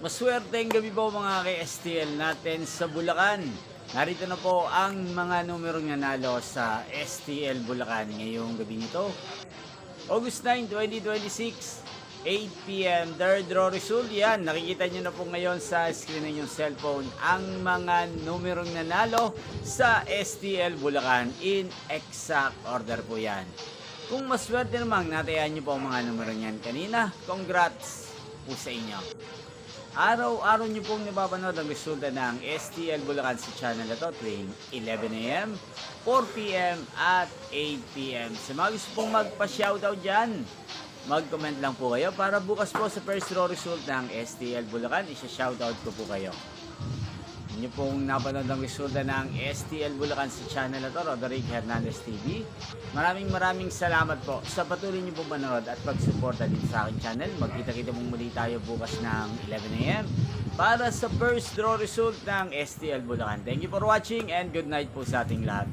Maswerteng gabi po mga ka-STL natin sa Bulacan. Narito na po ang mga numerong nanalo sa STL Bulacan ngayong gabi nito. August 9, 2026, 8 p.m. Third draw result yan. Nakikita nyo na po ngayon sa screen ng inyong cellphone ang mga numerong nanalo sa STL Bulacan in exact order po yan. Kung maswerte naman, natayan nyo po ang mga numero niyan kanina. Congrats po sa inyo. Araw-araw nyo pong napapanood ang resulta ng STL Bulacan sa channel na to tuwing 11 a.m., 4 p.m. at 8 p.m. Sa mga gusto pong magpa-shoutout dyan, mag-comment lang po kayo para bukas po sa first draw result ng STL Bulacan, isa-shoutout ko po kayo. Inyo pong napanood ang resulta ng STL Bulacan sa channel na to, Roderick Hernandez TV. Maraming salamat po sa patuloy niyo pong manood at pagsuporta dito sa aking channel. Magkita-kita mong muli tayo bukas ng 11 a.m. para sa first draw result ng STL Bulacan. Thank you for watching and good night po sa ating lahat.